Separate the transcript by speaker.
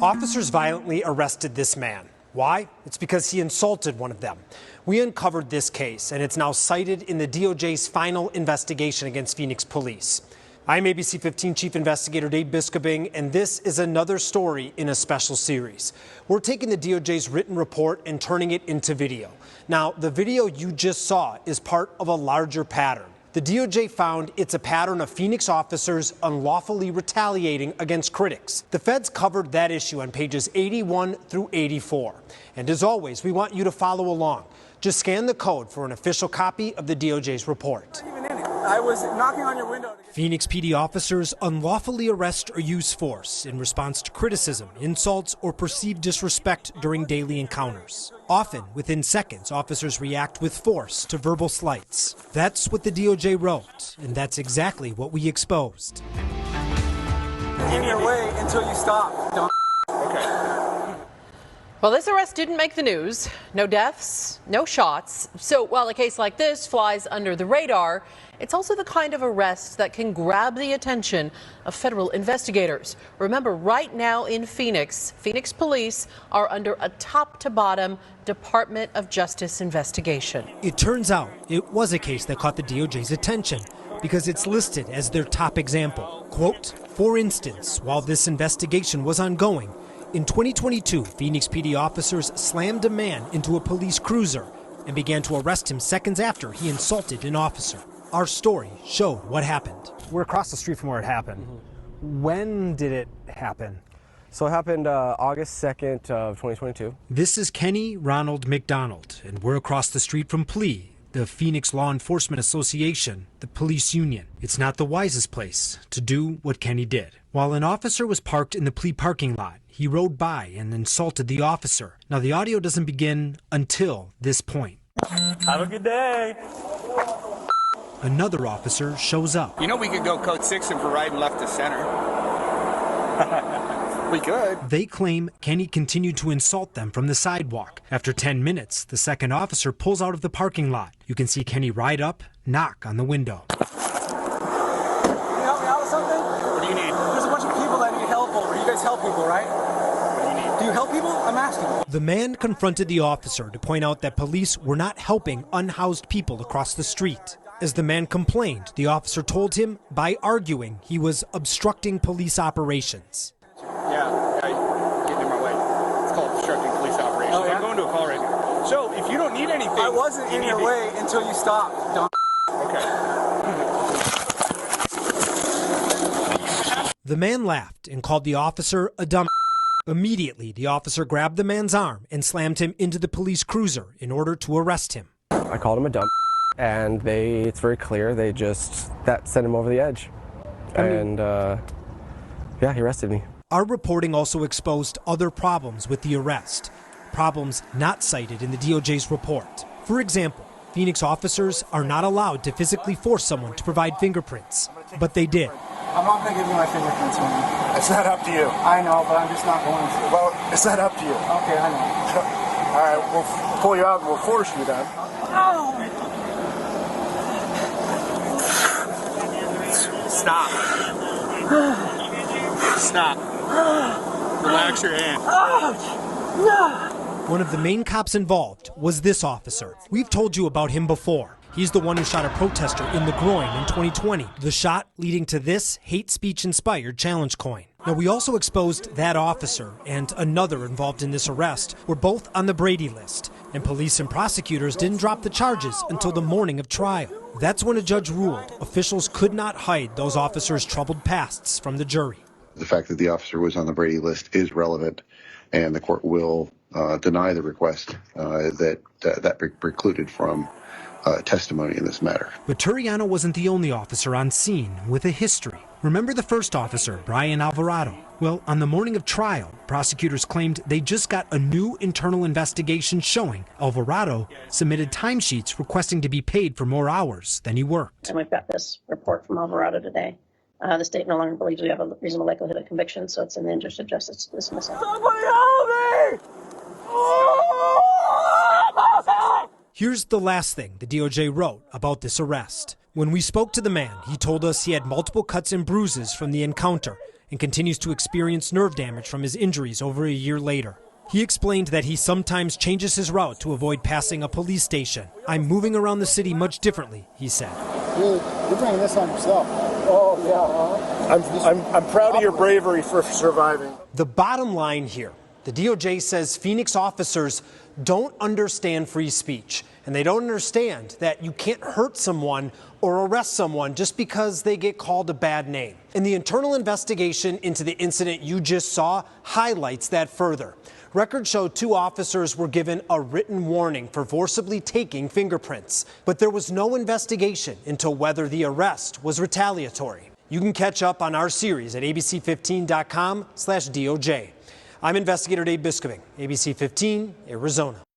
Speaker 1: Officers violently arrested this man. Why? It's because he insulted one of them. We uncovered this case, and it's now cited in the DOJ's final investigation against Phoenix police. I'm ABC15 Chief Investigator Dave Biskobing, and this is another story in a special series. We're taking the DOJ's written report and turning it into video. Now, the video you just saw is part of a larger pattern. The DOJ found it's a pattern of Phoenix officers unlawfully retaliating against critics. The feds covered that issue on pages 81 through 84. And as always, we want you to follow along. Just scan the code for an official copy of the DOJ's report.
Speaker 2: I was knocking on your window.
Speaker 1: Phoenix PD officers unlawfully arrest or use force in response to criticism, insults, or perceived disrespect during daily encounters. Often, within seconds, officers react with force to verbal slights. That's what the DOJ wrote, and that's exactly what we exposed.
Speaker 2: In your way until you stop. Don't. Okay.
Speaker 3: Well, this arrest didn't make the news. No deaths, no shots. So while a case like this flies under the radar, it's also the kind of arrest that can grab the attention of federal investigators. Remember, right now in Phoenix police are under a top-to-bottom Department of Justice investigation.
Speaker 1: It turns out it was a case that caught the DOJ's attention because it's listed as their top example. Quote, for instance, while this investigation was ongoing, in 2022, Phoenix PD officers slammed a man into a police cruiser and began to arrest him seconds after he insulted an officer. Our story showed what happened.
Speaker 4: We're across the street from where it happened. When did it happen?
Speaker 5: So it happened August 2nd of 2022.
Speaker 1: This is Kenny Ronald McDonald, and we're across the street from PLE, the Phoenix Law Enforcement Association, the police union. It's not the wisest place to do what Kenny did. While an officer was parked in the PLE parking lot, he rode by and insulted the officer. Now, the audio doesn't begin until this point.
Speaker 2: Have a good day.
Speaker 1: Another officer shows up.
Speaker 2: You know we could go code 6 and for riding left to center. We could.
Speaker 1: They claim Kenny continued to insult them from the sidewalk. After 10 minutes, the second officer pulls out of the parking lot. You can see Kenny ride up, knock on the window.
Speaker 2: Can you help me out with something? What do you need? There's a bunch of people that need help over. You guys help people, right? What do you need? Do you help people? I'm asking you.
Speaker 1: The man confronted the officer to point out that police were not helping unhoused people across the street. As the man complained, the officer told him by arguing he was obstructing police operations.
Speaker 2: Yeah, getting in my way. It's called obstructing police operations. Oh, yeah? I'm going to a call right now. So, if you don't need anything... I wasn't in your way until you stopped. Don't. Okay.
Speaker 1: The man laughed and called the officer a dumb. Immediately, the officer grabbed the man's arm and slammed him into the police cruiser in order to arrest him.
Speaker 5: I called him a dumb, and it's very clear, that sent him over the edge. Yeah, he arrested me.
Speaker 1: Our reporting also exposed other problems with the arrest, problems not cited in the DOJ's report. For example, Phoenix officers are not allowed to physically force someone to provide fingerprints, but they did.
Speaker 2: I'm not going to give you my fingerprints, man.
Speaker 6: It's not up to you.
Speaker 2: I know, but I'm just not going to.
Speaker 6: Well, it's not up to you.
Speaker 2: Okay, I know.
Speaker 6: All right, we'll pull you out and we'll force you then.
Speaker 2: Oh. Stop. Stop. Relax your hand.
Speaker 1: One of the main cops involved was this officer. We've told you about him before. He's the one who shot a protester in the groin in 2020. The shot leading to this hate speech-inspired challenge coin. Now, we also exposed that officer and another involved in this arrest were both on the Brady list, and police and prosecutors didn't drop the charges until the morning of trial. That's when a judge ruled officials could not hide those officers' troubled pasts from the jury.
Speaker 7: The fact that the officer was on the Brady list is relevant, and the court will deny the request that precluded from testimony in this matter.
Speaker 1: But Turiano wasn't the only officer on scene with a history. Remember the first officer, Brian Alvarado? Well, on the morning of trial, prosecutors claimed they just got a new internal investigation showing Alvarado submitted timesheets requesting to be paid for more hours than he worked.
Speaker 8: And we've got this report from Alvarado today. The state no longer believes we have a reasonable likelihood of conviction, so it's in the interest of justice to dismiss it.
Speaker 2: Somebody help me!
Speaker 1: Here's the last thing the DOJ wrote about this arrest. When we spoke to the man, he told us he had multiple cuts and bruises from the encounter and continues to experience nerve damage from his injuries over a year later. He explained that he sometimes changes his route to avoid passing a police station. "I'm moving around the city much differently," he said.
Speaker 6: You're bringing this on yourself. Oh, yeah. I'm proud of your bravery for surviving.
Speaker 1: The bottom line here, the DOJ says Phoenix officers don't understand free speech, and they don't understand that you can't hurt someone or arrest someone just because they get called a bad name. And the internal investigation into the incident you just saw highlights that further. Records show 2 officers were given a written warning for forcibly taking fingerprints, but there was no investigation into whether the arrest was retaliatory. You can catch up on our series at abc15.com/DOJ. I'm investigator Dave Biscoving, ABC 15, Arizona.